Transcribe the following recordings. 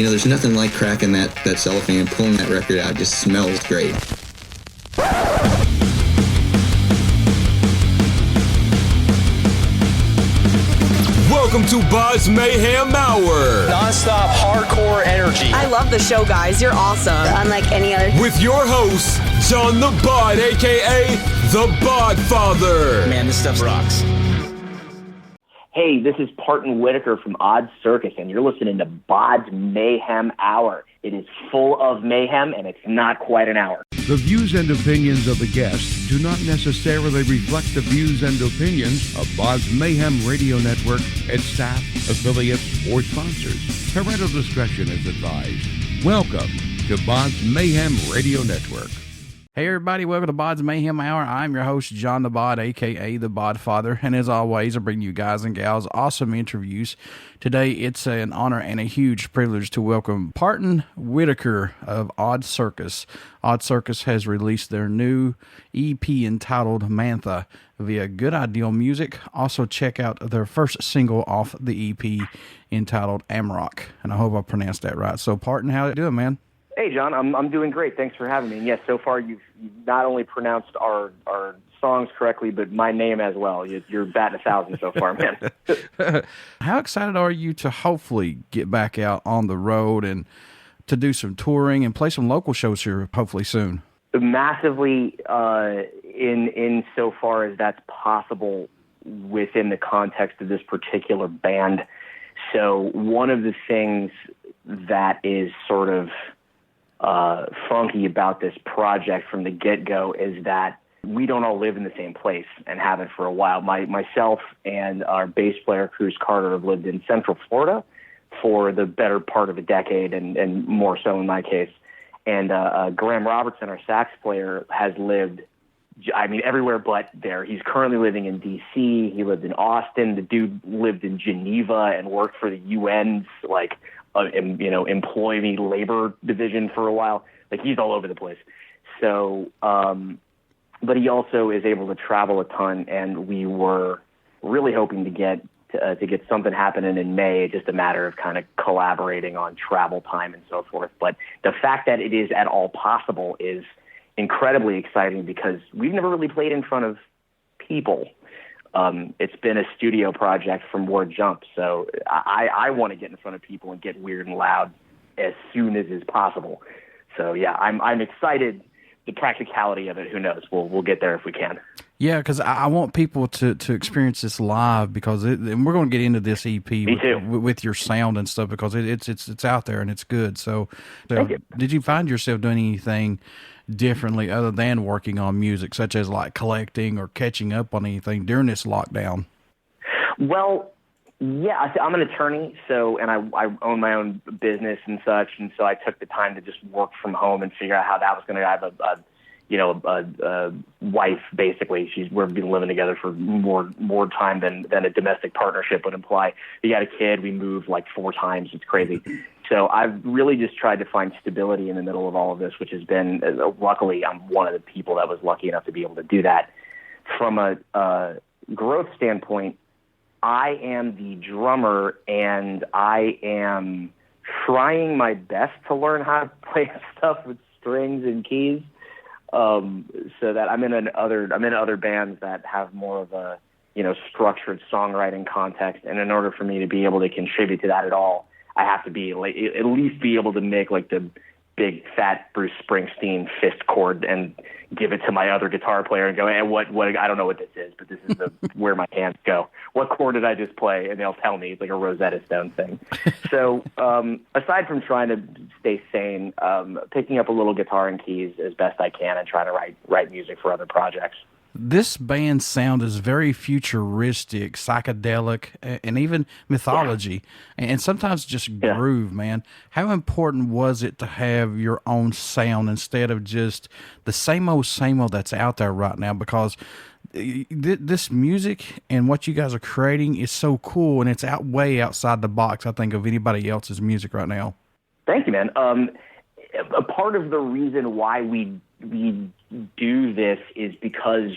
there's nothing like cracking that cellophane and pulling that record out. It just smells great. Welcome to BODS Mayhem Hour. Non-stop hardcore energy. I love the show, guys. You're awesome. Unlike any other. With your host, John the Bod, a.k.a. the Bodfather. Man, this stuff rocks. Hey, this is Partin Whitaker from Odd Circus, and you're listening to BODS Mayhem Hour. It is full of mayhem, and it's not quite an hour. The views and opinions of the guests do not necessarily reflect the views and opinions of BODS Mayhem Radio Network, its staff, affiliates, or sponsors. Parental discretion is advised. Welcome to BODS Mayhem Radio Network. Hey everybody, welcome to BODS Mayhem Hour. I'm your host, John the Bod, a.k.a. the Bodfather, and as always, I bring you guys and gals awesome interviews. Today, it's an honor and a huge privilege to welcome Partin Whitaker of Odd Circus. Odd Circus has released their new EP entitled Mantha via Good Ideal Music. Also, check out their first single off the EP entitled Amarok, and I hope I pronounced that right. So, Partin, how you doing, man? Hey, John, I'm doing great. Thanks for having me. And yes, so far you've not only pronounced our songs correctly, but my name as well. You're batting 1,000 so far, man. How excited are you to hopefully get back out on the road and to do some touring and play some local shows here hopefully soon? Massively, in so far as that's possible within the context of this particular band. So one of the things that is sort of funky about this project from the get-go is that we don't all live in the same place and haven't for a while. Myself and our bass player, Cruz Carter, have lived in Central Florida for the better part of a decade, and more so in my case. And Graham Robertson, our sax player, has lived, everywhere but there. He's currently living in D.C. He lived in Austin. The dude lived in Geneva and worked for the UN's, employee labor division for a while. Like, he's all over the place. So, but he also is able to travel a ton, and we were really hoping to get something happening in May. Just a matter of kind of collaborating on travel time and so forth. But the fact that it is at all possible is incredibly exciting because we've never really played in front of people. It's been a studio project from word jump, so I want to get in front of people and get weird and loud as soon as is possible. So yeah, I'm excited. The practicality of it, who knows? We'll get there if we can. Yeah, because I want people to experience this live because and we're going to get into this EP with your sound and stuff because it's out there and it's good. So did you find yourself doing anything differently other than working on music, such as like collecting or catching up on anything during this lockdown? Well, yeah, I'm an attorney, and I own my own business and such, and so I took the time to just work from home and figure out how that was going to have a wife, basically. We've been living together for more time than a domestic partnership would imply. We got a kid, we moved like 4 times. It's crazy. So I've really just tried to find stability in the middle of all of this, which has been, luckily, I'm one of the people that was lucky enough to be able to do that. From a growth standpoint, I am the drummer, and I am trying my best to learn how to play stuff with strings and keys. So that I'm in other bands that have more of a structured songwriting context, and in order for me to be able to contribute to that at all, I have to be at least be able to make like the big fat Bruce Springsteen fist chord and give it to my other guitar player and go, hey, what I don't know what this is, but this is where my hands go. What chord did I just play? And they'll tell me. It's like a Rosetta Stone thing. So aside from trying to stay sane, picking up a little guitar and keys as best I can and trying to write music for other projects. This band's sound is very futuristic, psychedelic, and even mythology, and sometimes just groove, man. How important was it to have your own sound instead of just the same old that's out there right now? Because this music and what you guys are creating is so cool, and it's way outside the box, I think, of anybody else's music right now. Thank you, man. A part of the reason why we do this is because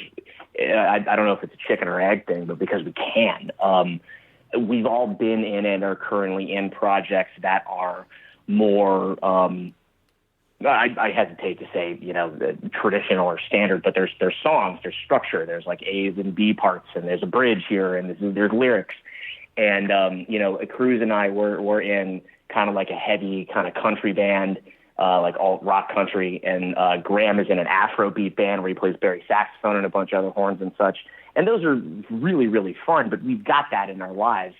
I don't know if it's a chicken or egg thing, but because we can. We've all been in and are currently in projects that are more, I hesitate to say, traditional or standard, but there's songs, there's structure, there's like A's and B parts, and there's a bridge here, and there's lyrics. And, Cruz and I were in kind of like a heavy kind of country band, like alt rock country. And Graham is in an Afrobeat band where he plays Barry saxophone and a bunch of other horns and such. And those are really, really fun, but we've got that in our lives.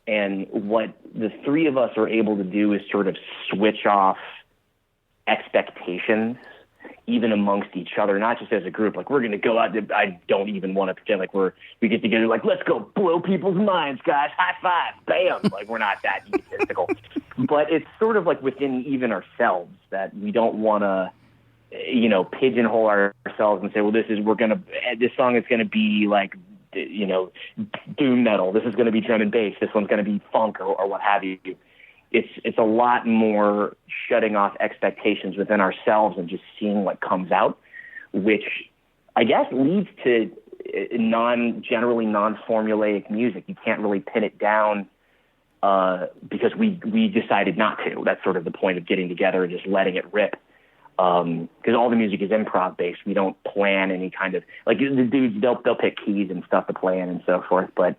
And what the three of us are able to do is sort of switch off expectations, even amongst each other, not just as a group. Like, we're going to go out. I don't even want to pretend like we get together, like, let's go blow people's minds, guys. High five. Bam. Like, we're not that egotistical. But it's sort of like within even ourselves that we don't want to, pigeonhole ourselves and say, well, this song is going to be like, doom metal. This is going to be drum and bass. This one's going to be funk or what have you. It's a lot more shutting off expectations within ourselves and just seeing what comes out, which I guess leads to generally non-formulaic music. You can't really pin it down because we decided not to. That's sort of the point of getting together and just letting it rip. Because all the music is improv based. We don't plan any kind of, like, the dudes, they'll pick keys and stuff to play in and so forth. But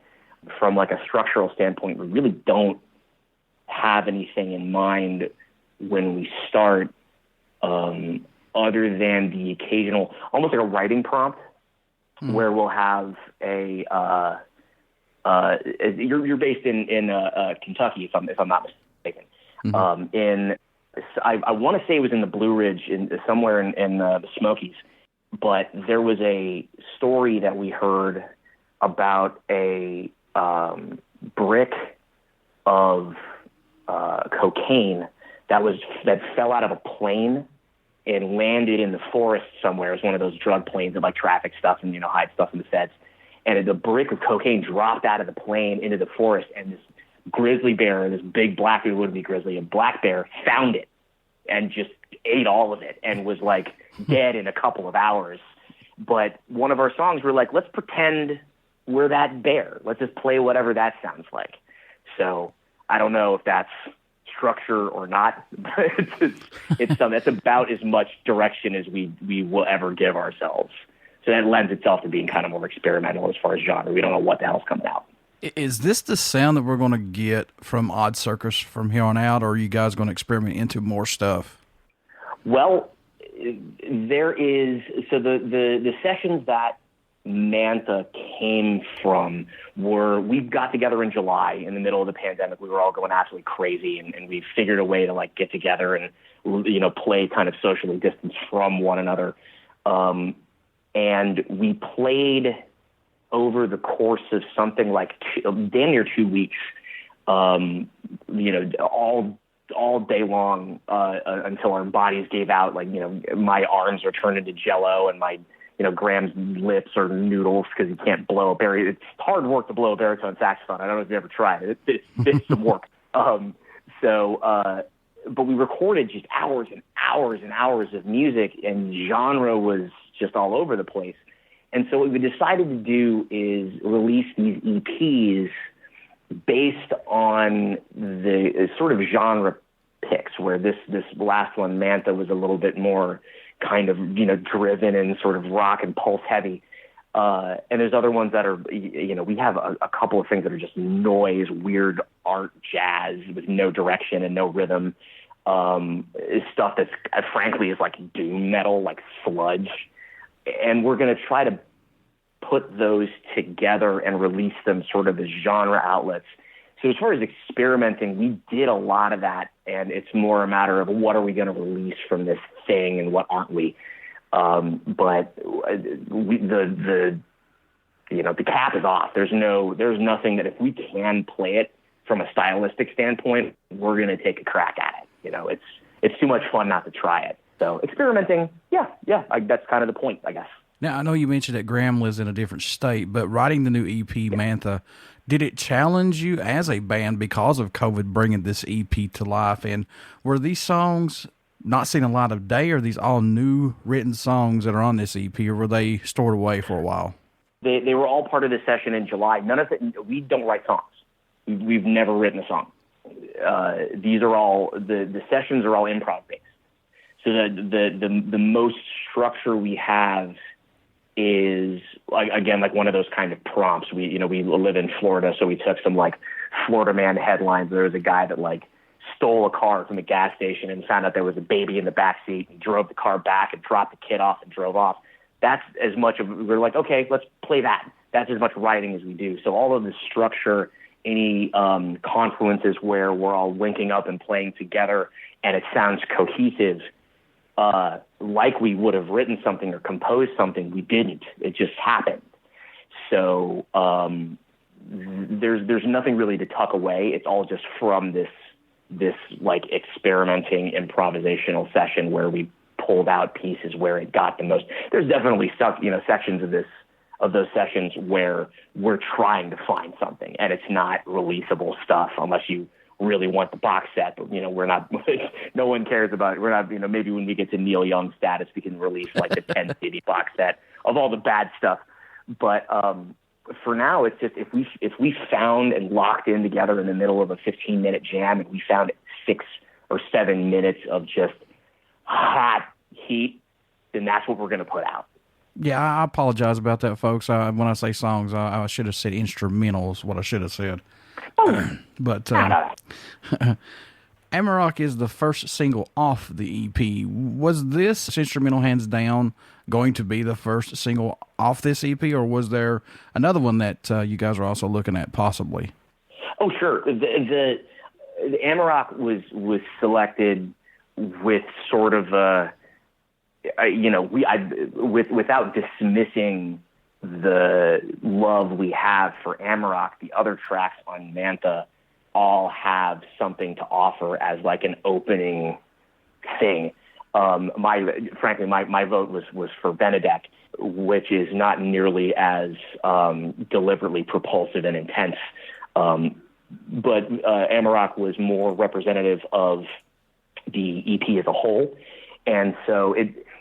from like a structural standpoint, we really don't have anything in mind when we start, other than the occasional, almost like a writing prompt, where we'll have you're based in Kentucky, if I'm not mistaken. I want to say it was in the Blue Ridge, somewhere in the Smokies, but there was a story that we heard about a brick of cocaine that fell out of a plane and landed in the forest somewhere. It was one of those drug planes that like traffic stuff and hide stuff from the feds. And the brick of cocaine dropped out of the plane into the forest, and this grizzly bear, this big black, it would be grizzly, a black bear, found it and just ate all of it and was like dead in a couple of hours. But one of our songs, we're like, let's pretend we're that bear. Let's just play whatever that sounds like. So I don't know if that's structure or not, but that's about as much direction as we will ever give ourselves. So that lends itself to being kind of more experimental as far as genre. We don't know what the hell's coming out. Is this the sound that we're going to get from Odd Circus from here on out, or are you guys going to experiment into more stuff? Well, there is, so the sessions that Mantha came from we got together in July in the middle of the pandemic. We were all going absolutely crazy, and we figured a way to like get together and, play kind of socially distanced from one another. And we played over the course of something like damn near 2 weeks, all day long, until our bodies gave out. Like, my arms are turned into jello, and my, Graham's lips are noodles because he can't blow a baritone. It's hard work to blow a baritone saxophone. I don't know if you ever tried it. It's some work. But we recorded just hours and hours and hours of music, and genre was just all over the place. And so what we decided to do is release these EPs based on the sort of genre picks, where this last one, Mantha, was a little bit more kind of, driven and sort of rock and pulse heavy. And there's other ones that are, we have a couple of things that are just noise, weird art jazz with no direction and no rhythm. Stuff that's frankly is like doom metal, like sludge. And we're going to try to put those together and release them sort of as genre outlets. So as far as experimenting, we did a lot of that, and it's more a matter of what are we going to release from this thing and what aren't we. But the cap is off. There's nothing that if we can play it from a stylistic standpoint, we're going to take a crack at it. It's too much fun not to try it. So experimenting, that's kind of the point, I guess. Now, I know you mentioned that Graham lives in a different state, but writing the new EP, Mantha, did it challenge you as a band because of COVID bringing this EP to life? And were these songs not seeing a light of day, or are these all new written songs that are on this EP, or were they stored away for a while? They were all part of the session in July. None of it, we don't write songs. We've never written a song. these are all the sessions are all improv based. So the most structure we have is like one of those kind of prompts. We live in Florida, so we took some like Florida Man headlines. There was a guy that like stole a car from a gas station and found out there was a baby in the back seat. He drove the car back and dropped the kid off and drove off. That's as much of, we're like, okay, let's play that. That's as much writing as we do. So all of the structure, any confluences where we're all linking up and playing together and it sounds cohesive, like we would have written something or composed something, we didn't. It just happened. So there's nothing really to tuck away. It's all just from this like experimenting improvisational session where we pulled out pieces where it got the most. There's definitely sections of those sessions where we're trying to find something and it's not releasable stuff unless you really want the box set, but we're not, no one cares about it. We're not, maybe when we get to Neil Young status, we can release like the 10 CD box set of all the bad stuff. But for now, it's just, if we found and locked in together in the middle of a 15-minute jam and we found 6 or 7 minutes of just hot heat, then that's what we're going to put out. Yeah, I apologize about that, folks. When I say songs, I should have said instrumentals, what I should have said. But Amarok is the first single off the EP. Was this instrumental hands down going to be the first single off this EP, or was there another one that you guys are also looking at possibly? Oh, sure. The Amarok was selected with sort of without dismissing the love we have for Amarok, the other tracks on Mantha all have something to offer as like an opening thing. My vote was for Benedek, which is not nearly as deliberately propulsive and intense. But Amarok was more representative of the EP as a whole. And so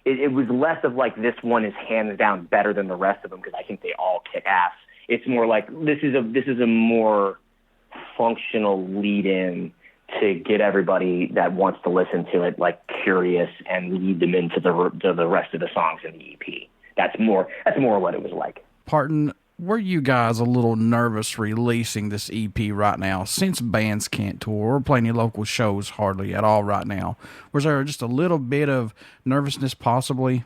it was less of like, this one is hands down better than the rest of them, because I think they all kick ass. It's more like, this is a more functional lead-in to get everybody that wants to listen to it like curious and lead them into the rest of the songs in the EP. That's more what it was like. Partin, were you guys a little nervous releasing this EP right now, since bands can't tour or play any local shows hardly at all right now? Was there just a little bit of nervousness possibly?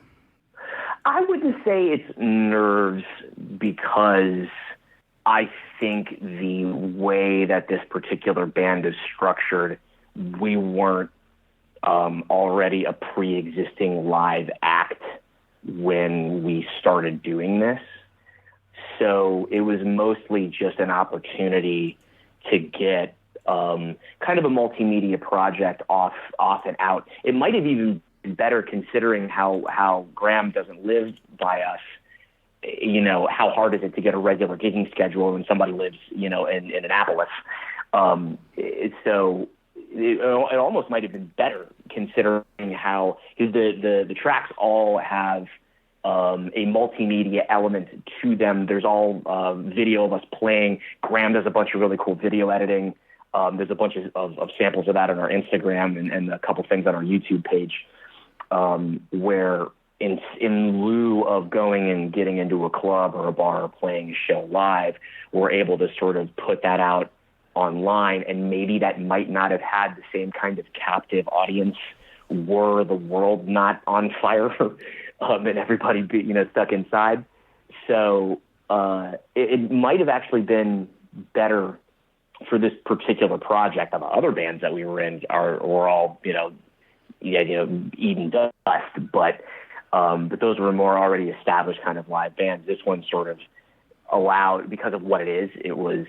I wouldn't say it's nerves, because I think the way that this particular band is structured, we weren't already a pre-existing live act when we started doing this. So it was mostly just an opportunity to get kind of a multimedia project off and out. It might have even been better, considering how Graham doesn't live by us. How hard is it to get a regular gigging schedule when somebody lives, in Annapolis? So it almost might have been better, considering how the tracks all have a multimedia element to them. There's all video of us playing. Graham does a bunch of really cool video editing. There's a bunch of samples of that on our Instagram and a couple things on our YouTube page, where in lieu of going and getting into a club or a bar or playing a show live, we're able to sort of put that out online, and maybe that might not have had the same kind of captive audience were the world not on fire and everybody be, stuck inside. So it might have actually been better for this particular project. The other bands that we were in were all, eating dust, but those were more already established kind of live bands. This one sort of allowed, because of what it is, it was,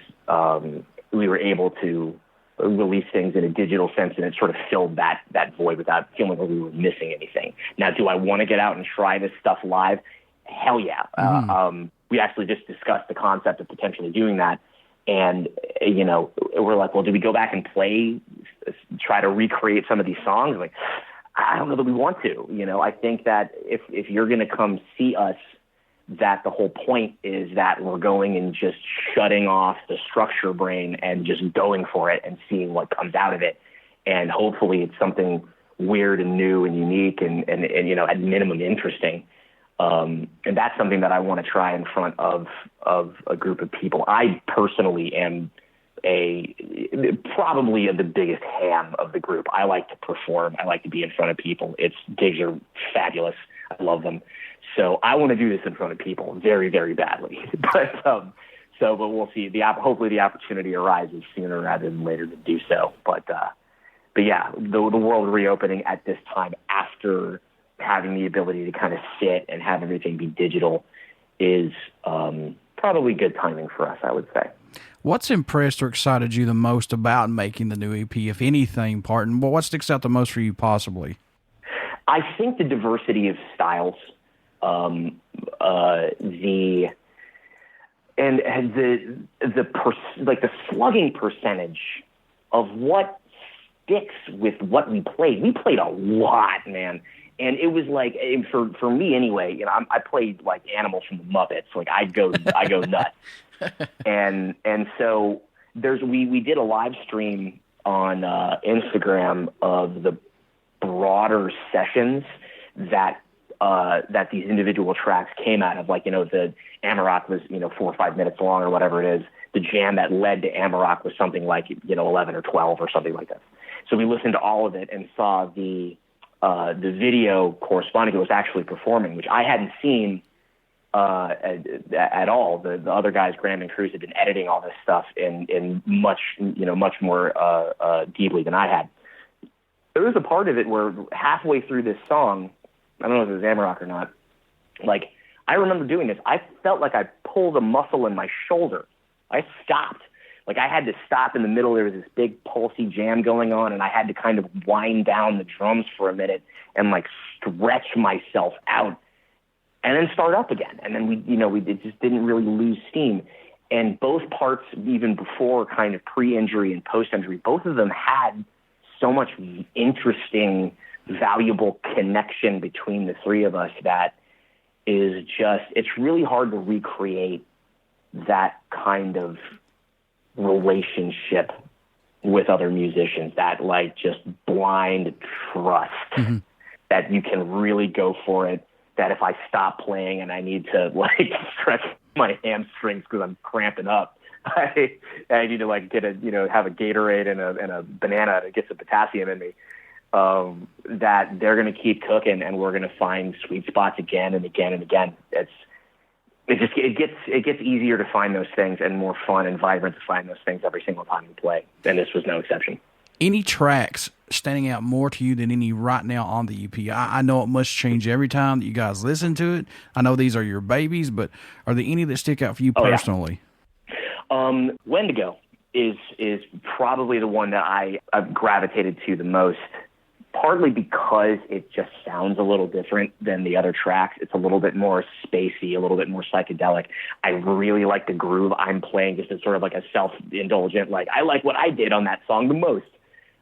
we were able to release things in a digital sense, and it sort of filled that void without feeling like we were missing anything. Now, do I want to get out and try this stuff live? Hell yeah. We actually just discussed the concept of potentially doing that. And, we're like, well, do we go back and try to recreate some of these songs? Like, I don't know that we want to. I think that if you're going to come see us, that the whole point is that we're going and just shutting off the structure brain and just going for it and seeing what comes out of it. And hopefully it's something weird and new and unique and you know, at minimum interesting. And that's something that I want to try in front of a group of people. I personally am probably the biggest ham of the group. I like to perform. I like to be in front of people. Gigs are fabulous. I love them. So I want to do this in front of people very, very badly. But we'll see. Hopefully the opportunity arises sooner rather than later to do so. But yeah, the world reopening at this time after having the ability to kind of sit and have everything be digital is probably good timing for us, I would say. What's impressed or excited you the most about making the new EP, if anything, Partin? Well, what sticks out the most for you possibly? I think the diversity of styles, the slugging percentage of what sticks with what we played. We played a lot, man. And it was like, for me anyway, you know, I played like Animals from the Muppets. Like I go nuts. And so we did a live stream on Instagram of the broader sessions that these individual tracks came out of. Like, you know, the Amarok was, you know, 4 or 5 minutes long or whatever it is. The jam that led to Amarok was something like, you know, 11 or 12 or something like that. So we listened to all of it and saw the video corresponding to was actually performing, which I hadn't seen at all. The other guys, Graham and Cruz, had been editing all this stuff in much more deeply than I had. There was a part of it where halfway through this song, I don't know if it was Amarok or not, like, I remember doing this. I felt like I pulled a muscle in my shoulder. I stopped. Like, I had to stop in the middle. There was this big pulsy jam going on, and I had to kind of wind down the drums for a minute and, like, stretch myself out and then start up again. And then we just didn't really lose steam. And both parts, even before kind of pre-injury and post-injury, both of them had so much interesting, valuable connection between the three of us that is just, it's really hard to recreate that kind of relationship with other musicians, that like just blind trust that you can really go for it, that if I stop playing and I need to like stretch my hamstrings because I'm cramping up, I need to like have a Gatorade and a banana to get some potassium in me, that they're going to keep cooking and we're going to find sweet spots again and again and again. It gets easier to find those things and more fun and vibrant to find those things every single time you play. And this was no exception. Any tracks standing out more to you than any right now on the EP? I know it must change every time that you guys listen to it. I know these are your babies, but are there any that stick out for you personally? Yeah. Wendigo is probably the one that I've gravitated to the most, partly because it just sounds a little different than the other tracks. It's a little bit more spacey, a little bit more psychedelic. I really like the groove I'm playing, just as sort of like a self-indulgent, like I like what I did on that song the most.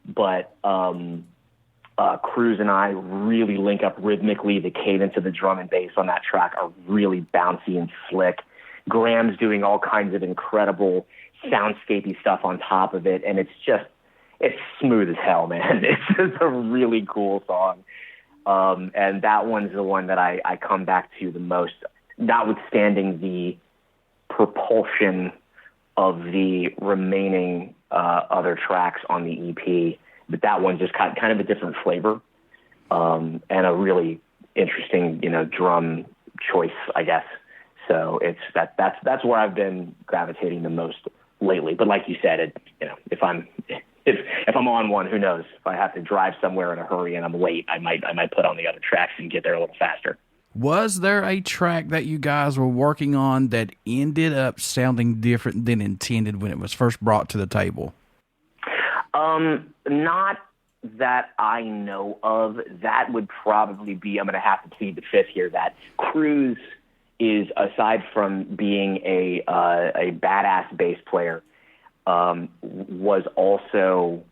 But Cruz and I really link up rhythmically. The cadence of the drum and bass on that track are really bouncy and slick. Graham's doing all kinds of incredible soundscapey stuff on top of it, and it's smooth as hell, man. It's just a really cool song. And that one's the one that I come back to the most, notwithstanding the propulsion of the remaining other tracks on the EP. But that one just got kind of a different flavor, and a really interesting, drum choice, I guess. So that's where I've been gravitating the most lately. But like you said, if I'm on one, who knows? If I have to drive somewhere in a hurry and I'm late, I might put on the other tracks and get there a little faster. Was there a track that you guys were working on that ended up sounding different than intended when it was first brought to the table? Not that I know of. That would probably be, I'm going to have to plead the fifth here, that Cruz is, aside from being a badass bass player, was also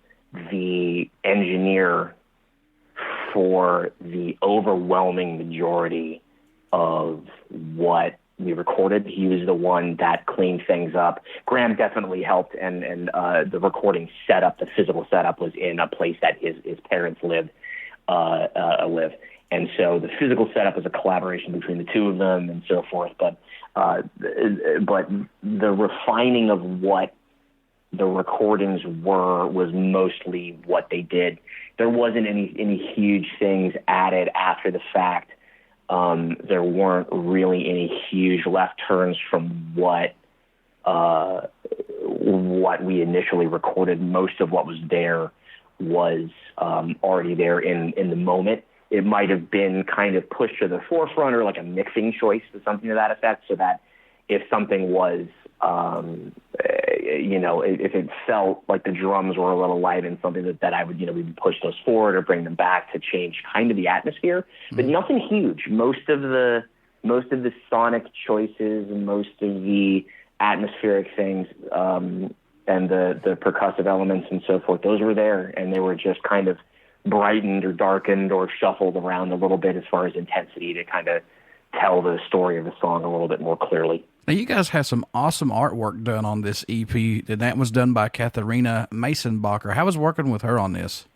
the engineer for the overwhelming majority of what we recorded. He was the one that cleaned things up. Graham definitely helped, and the recording setup, the physical setup, was in a place that his parents live. And so the physical setup was a collaboration between the two of them and so forth. But the refining of what the recordings was mostly what they did. There wasn't any huge things added after the fact. There weren't really any huge left turns from what we initially recorded. Most of what was there was already there in the moment. It might have been kind of pushed to the forefront, or like a mixing choice or something to that effect, so that if something was, if it felt like the drums were a little light and something that I would, we'd push those forward or bring them back to change kind of the atmosphere, but nothing huge. Most of the sonic choices and most of the atmospheric things, and the percussive elements and so forth, those were there, and they were just kind of brightened or darkened or shuffled around a little bit as far as intensity to kind of tell the story of the song a little bit more clearly. Now, you guys have some awesome artwork done on this EP, and that was done by Katharina Masonbacher. How was working with her on this?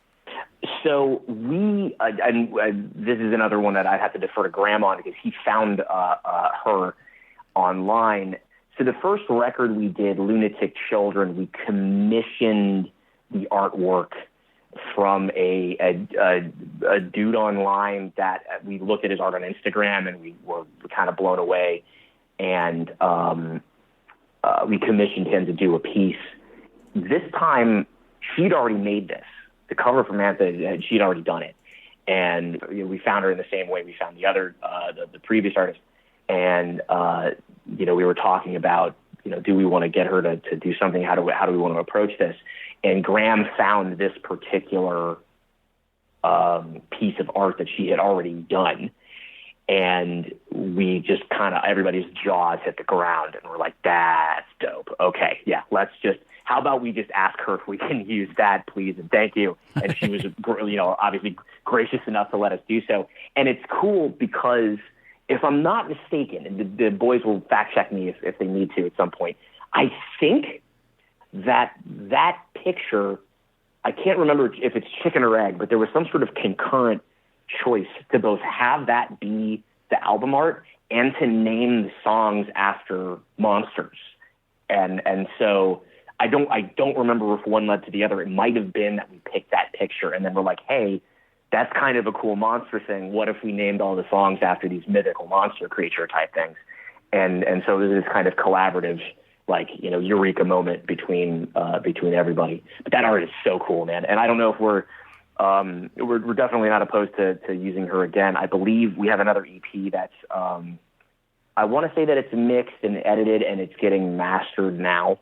So we, this is another one that I'd have to defer to Graham on, because he found her online. So the first record we did, Lunatic Children, we commissioned the artwork from a dude online that we looked at his art on Instagram, and we were kind of blown away. And we commissioned him to do a piece. This time, she'd already made this. The cover for Mantha, she'd already done it. And we found her in the same way we found the other, the previous artist. And, we were talking about, do we want to get her to do something? How do we want to approach this? And Graham found this particular piece of art that she had already done. And we just kind of, everybody's jaws hit the ground, and we're like, that's dope. Okay, yeah, how about we just ask her if we can use that, please, and thank you. And she was, obviously gracious enough to let us do so. And it's cool because, if I'm not mistaken, and the boys will fact check me if they need to at some point, I think that picture, I can't remember if it's chicken or egg, but there was some sort of concurrent choice to both have that be the album art and to name the songs after monsters. And so I don't remember if one led to the other. It might have been that we picked that picture and then we're like, hey, that's kind of a cool monster thing. What if we named all the songs after these mythical monster creature type things? And so this is kind of collaborative, eureka moment between everybody. But that art is so cool, man. And I don't know if we're definitely not opposed to using her again. I believe we have another EP that's, I want to say that it's mixed and edited and it's getting mastered now,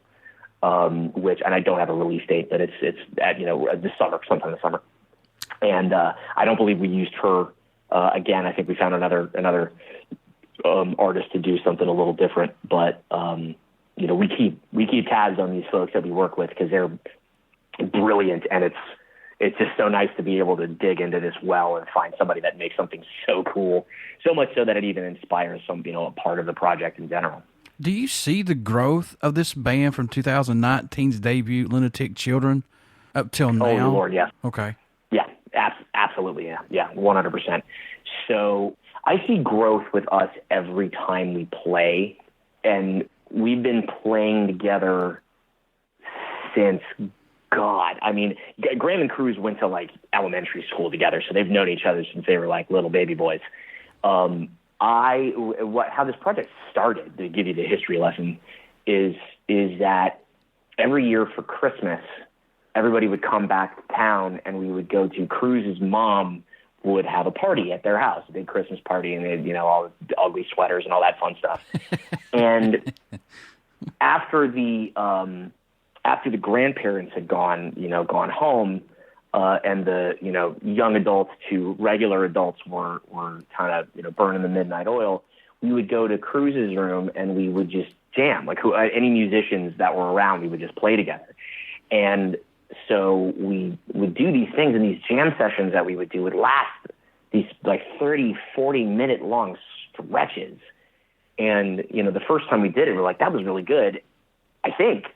and I don't have a release date, but it's at, this summer, sometime this summer. And I don't believe we used her again. I think we found another artist to do something a little different. But we keep tabs on these folks that we work with because they're brilliant, and it's just so nice to be able to dig into this well and find somebody that makes something so cool, so much so that it even inspires a part of the project in general. Do you see the growth of this band from 2019's debut, Lunatic Children, up till now? Oh, Lord, yes. Okay. Yeah, absolutely, yeah, 100%. So I see growth with us every time we play, and we've been playing together since, God, I mean, Graham and Cruz went to elementary school together, so they've known each other since they were little baby boys. How this project started, to give you the history lesson, is that every year for Christmas, everybody would come back to town, and we would go to Cruz's mom would have a party at their house, a big Christmas party, and they'd, all the ugly sweaters and all that fun stuff. And after the grandparents had gone home, and the, young adults to regular adults were kind of, burning the midnight oil, we would go to Cruz's room and we would just jam. Any musicians that were around, we would just play together. And so we would do these things, and these jam sessions that we would do would last these 30, 40 minute long stretches. And, you know, the first time we did it, we're like, that was really good. I think.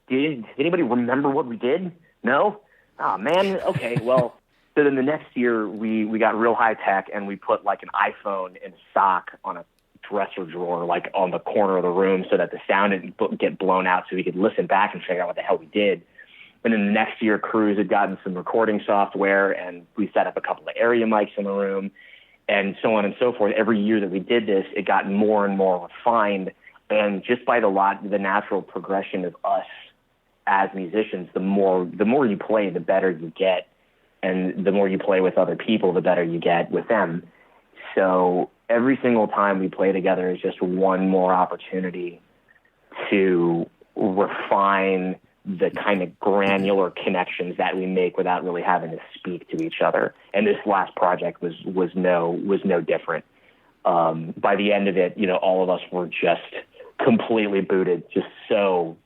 Did anybody remember what we did? No? Oh, man. Okay, well, so then the next year we got real high tech and we put like an iPhone in a sock on a dresser drawer, like on the corner of the room so that the sound didn't get blown out so we could listen back and figure out what the hell we did. And then the next year, Cruz had gotten some recording software and we set up a couple of area mics in the room and so on and so forth. Every year that we did this, it got more and more refined. And just by the natural progression of us as musicians, the more you play, the better you get. And the more you play with other people, the better you get with them. So every single time we play together is just one more opportunity to refine the kind of granular connections that we make without really having to speak to each other. And this last project was no different. By the end of it, you know, all of us were just completely booted, just so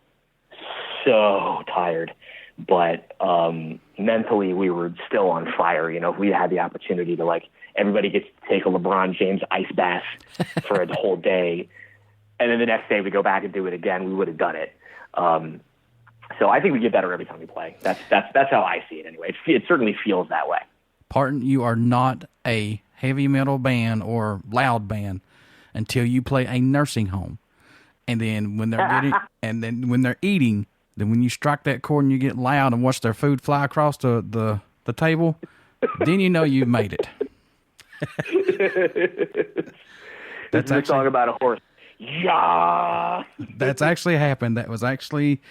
tired. But mentally, we were still on fire. You know, if we had the opportunity to, like, everybody gets to take a LeBron James ice bath for a whole day, and then the next day we go back and do it again, we would have done it. So I think we get better every time we play. That's how I see it anyway. It certainly feels that way. Partin, you are not a heavy metal band or loud band until you play a nursing home, and then when they're eating. Then when you strike that chord and you get loud and watch their food fly across the table, then you know you've made it. That's a song about a horse. Yeah. That's actually happened. That was actually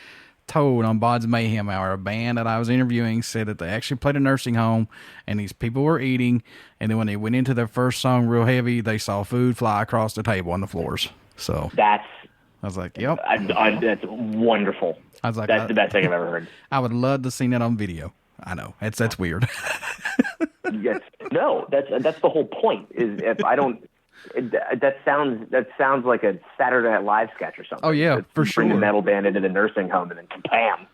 told on BODS Mayhem Hour. A band that I was interviewing said that they actually played a nursing home and these people were eating. And then when they went into their first song real heavy, they saw food fly across the table on the floors. So I was like, yep. That's wonderful. I was like, that's the best thing I've ever heard. I would love to see that on video. I know that's weird. Yes. No, that's the whole point. Is if I don't, that sounds like a Saturday Night Live sketch or something. Oh yeah, for sure. Bring the metal band into the nursing home and then kabam!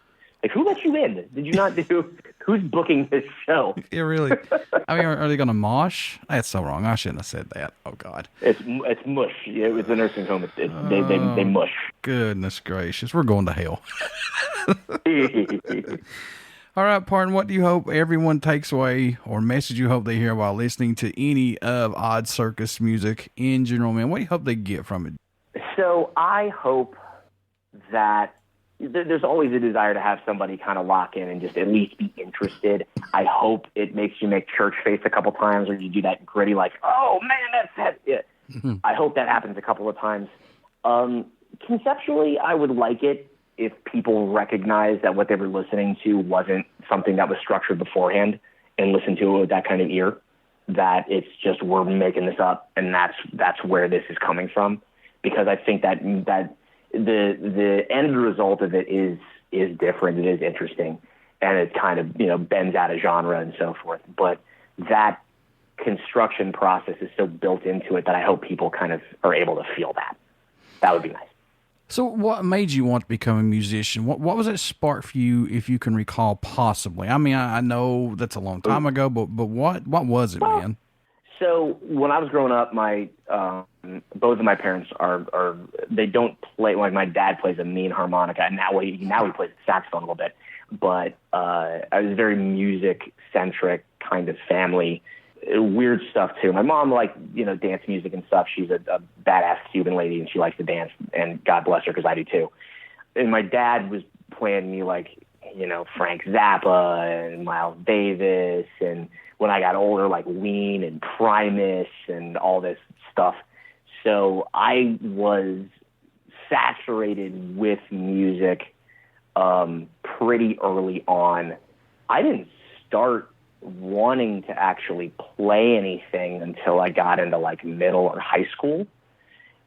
Like, who let you in? Did you not do? Who's booking this show? Yeah, really. I mean, are they going to mosh? That's so wrong. I shouldn't have said that. Oh God. It's mush. Yeah, it's a nursing home. They mush. Goodness gracious, we're going to hell. All right, Partin, what do you hope everyone takes away, or message you hope they hear while listening to any of Odd Circus music in general, man? What do you hope they get from it? So I hope that there's always a desire to have somebody kind of lock in and just at least be interested. I hope it makes you make church face a couple times, or you do that gritty, like, oh man, that's it. Mm-hmm. I hope that happens a couple of times. Conceptually, I would like it if people recognize that what they were listening to wasn't something that was structured beforehand and listen to it with that kind of ear, that it's just, we're making this up and that's where this is coming from. Because I think that the end result of it is different. It is interesting, and it kind of, you know, bends out of genre and so forth. But that construction process is so built into it that I hope people kind of are able to feel that. That would be nice. So what made you want to become a musician? What was that spark for you, if you can recall, possibly? I mean, I know that's a long time ago, but what was it, man? So when I was growing up, my both of my parents are they don't play. Like, my dad plays a mean harmonica, and now he plays the saxophone a little bit. But I was a very music-centric kind of family. Weird stuff too. My mom liked, you know, dance music and stuff. She's a badass Cuban lady, and she likes to dance, and God bless her, because I do too. And my dad was playing me, like, you know, Frank Zappa and Miles Davis, and when I got older, like Ween and Primus and all this stuff. So I was saturated with music pretty early on. I didn't start wanting to actually play anything until I got into like middle or high school.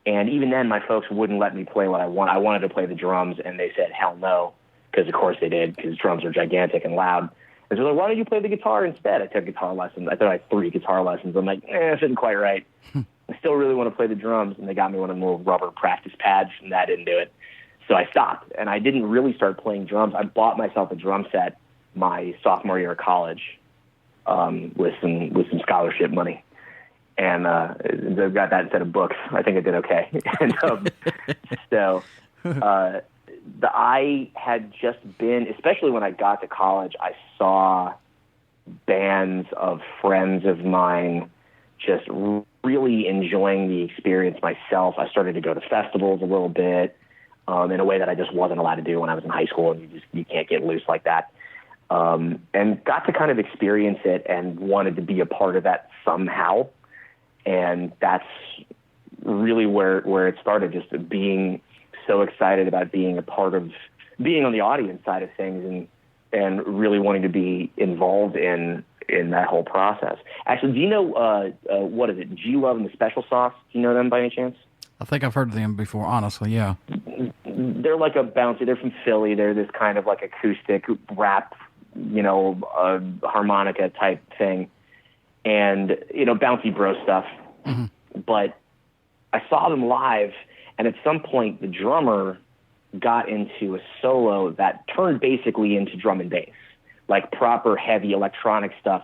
And even then, my folks wouldn't let me play what I wanted. I wanted to play the drums, and they said, hell no, because of course they did, because drums are gigantic and loud. And so they're like, why don't you play the guitar instead? I took guitar lessons. I thought I had 3 guitar lessons. I'm like, it isn't quite right. I still really want to play the drums, and they got me one of the little rubber practice pads, and that didn't do it. So I stopped, and I didn't really start playing drums. I bought myself a drum set my sophomore year of college with some scholarship money. and got that instead of books. I think I did okay. And I had just been, especially when I got to college, I saw bands of friends of mine just really enjoying the experience myself. I started to go to festivals a little bit in a way that I just wasn't allowed to do when I was in high school, and you can't get loose like that. And got to kind of experience it and wanted to be a part of that somehow. And that's really where it started, just being so excited about being a part of, being on the audience side of things and really wanting to be involved in that whole process. Actually, do you know, what is it, G-Love and the Special Sauce? Do you know them by any chance? I think I've heard of them before, honestly, yeah. They're like a bouncy, they're from Philly. They're this kind of like acoustic rap, harmonica type thing. And, bouncy bro stuff. Mm-hmm. But I saw them live, and at some point the drummer got into a solo that turned basically into drum and bass, like proper heavy electronic stuff.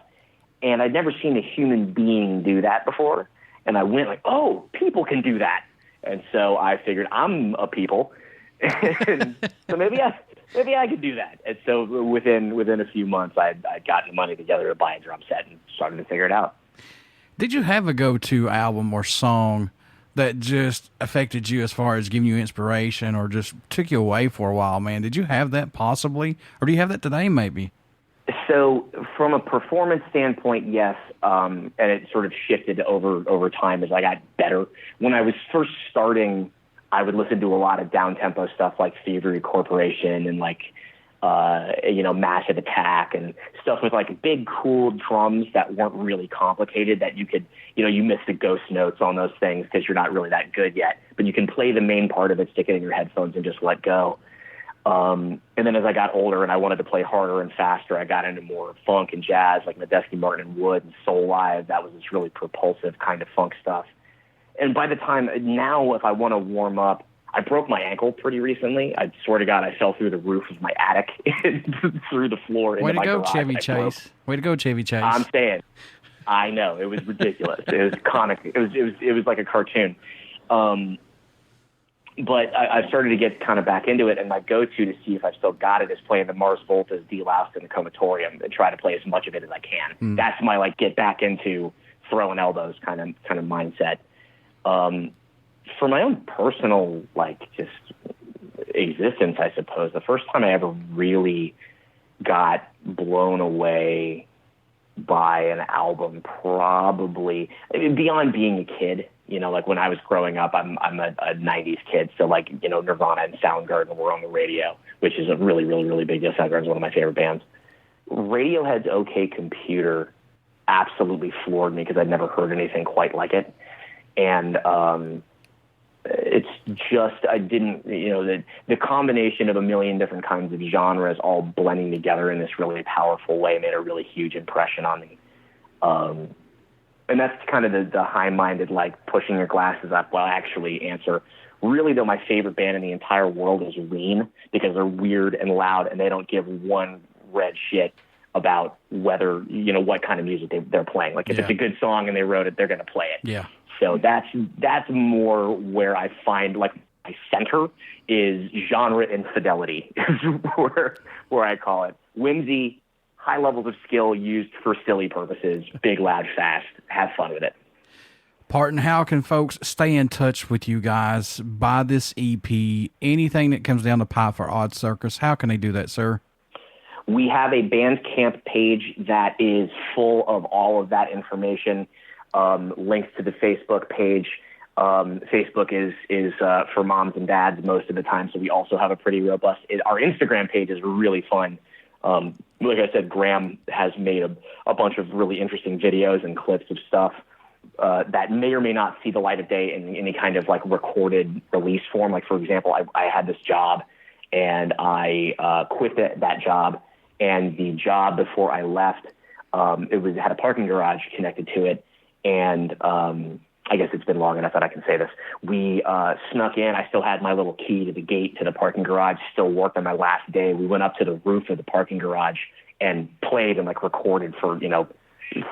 And I'd never seen a human being do that before. And I went like, oh, people can do that. And so I figured I'm a people. And so maybe I could do that. And so within a few months, I'd gotten money together to buy a drum set and started to figure it out. Did you have a go-to album or song that just affected you as far as giving you inspiration or just took you away for a while, man? Did you have that possibly? Or do you have that today maybe? So from a performance standpoint, yes, and it sort of shifted over time as I got better. When I was first starting, I would listen to a lot of down-tempo stuff like Thievery Corporation and like, Massive Attack and stuff with like big, cool drums that weren't really complicated, that you could, you miss the ghost notes on those things because you're not really that good yet, but you can play the main part of it, stick it in your headphones and just let go. And then as I got older and I wanted to play harder and faster, I got into more funk and jazz, like Medeski, Martin and Wood and Soul Live. That was this really propulsive kind of funk stuff. And by the time now, if I want to warm up, I broke my ankle pretty recently. I swear to God, I fell through the roof of my attic through the floor into my garage. Way to go, Chevy Chase. I'm saying, I know, it was ridiculous. It was comic. It was like a cartoon. But I started to get kind of back into it, and my go-to to see if I've still got it is playing the Mars Volta's D-Loused in the Comatorium and try to play as much of it as I can. That's my get back into throwing elbows kind of mindset. For my own personal just existence, I suppose, the first time I ever really got blown away by an album, probably beyond being a kid. Like when I was growing up, I'm a 90s kid. So Nirvana and Soundgarden were on the radio, which is a really, really, really big deal. Soundgarden is one of my favorite bands. Radiohead's OK Computer absolutely floored me because I'd never heard anything quite like it. And it's just, I didn't, the combination of a million different kinds of genres all blending together in this really powerful way made a really huge impression on me. And that's kind of the high-minded, pushing your glasses up while I actually answer. Really, though, my favorite band in the entire world is Ween, because they're weird and loud, and they don't give one red shit about whether, what kind of music they're playing. If it's a good song and they wrote it, they're going to play it. Yeah. So that's more where I find, my center is genre infidelity, is where I call it. Whimsy, high levels of skill used for silly purposes, big, loud, fast. Have fun with it. Partin, how can folks stay in touch with you guys, buy this EP, anything that comes down the pipe for Odd Circus? How can they do that, sir? We have a Bandcamp page that is full of all of that information, links to the Facebook page. Facebook is for moms and dads most of the time, so we also have a pretty robust. Our Instagram page is really fun. Like I said, Graham has made a bunch of really interesting videos and clips of stuff that may or may not see the light of day in any kind of recorded release form. For example, I had this job and I quit that job, and the job before I left, it had a parking garage connected to it, and I guess it's been long enough that I can say this. We snuck in. I still had my little key to the gate to the parking garage, still worked on my last day. We went up to the roof of the parking garage and played and recorded for,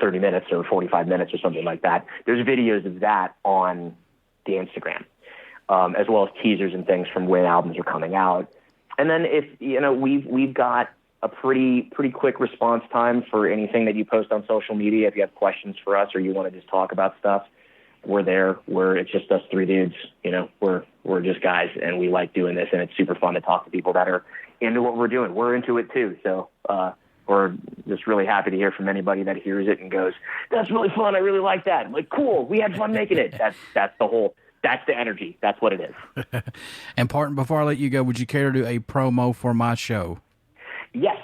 30 minutes or 45 minutes or something like that. There's videos of that on the Instagram, as well as teasers and things from when albums are coming out. And then if, we've got a pretty quick response time for anything that you post on social media. If you have questions for us or you want to just talk about stuff, we're there. It's just us three dudes. We're just guys, and we like doing this, and it's super fun to talk to people that are into what we're doing. We're into it too. So we're just really happy to hear from anybody that hears it and goes, "That's really fun. I really like that." I'm like, cool. We had fun making it. That's the energy. That's what it is. And Partin, before I let you go, would you care to do a promo for my show? Yes.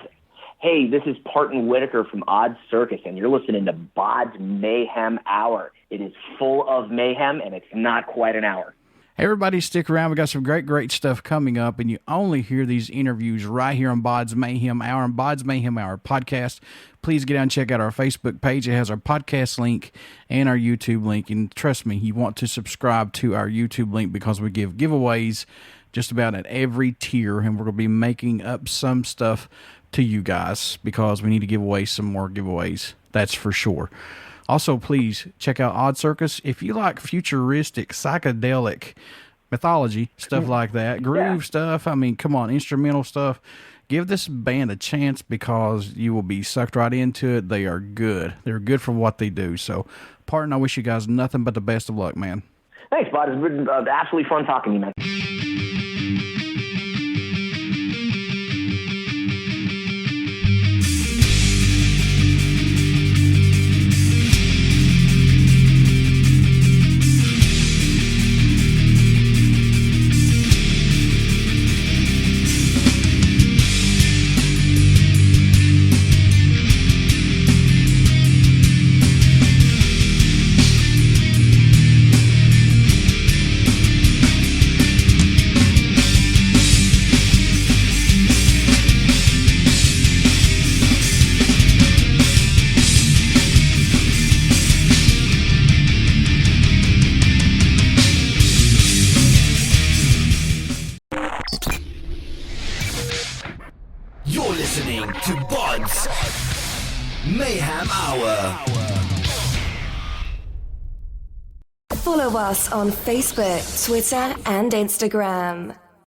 Hey, this is Partin Whitaker from Odd Circus, and you're listening to BODS Mayhem Hour. It is full of mayhem, and it's not quite an hour. Everybody stick around. We got some great stuff coming up, and you only hear these interviews right here on BODS Mayhem Hour and BODS Mayhem Hour Podcast. Please get out and check out our Facebook page. It has our podcast link and our YouTube link, and trust me, you want to subscribe to our YouTube link because we give giveaways just about at every tier, and we're going to be making up some stuff to you guys because we need to give away some more giveaways. That's for sure. Also, please check out Odd Circus. If you like futuristic, psychedelic mythology, stuff like that, groove stuff, come on, instrumental stuff, give this band a chance because you will be sucked right into it. They are good. They're good for what they do. So, Partin, I wish you guys nothing but the best of luck, man. Thanks, bud. It's been absolutely fun talking to you, man. You're listening to BODS Mayhem Hour. Follow us on Facebook, Twitter, and Instagram.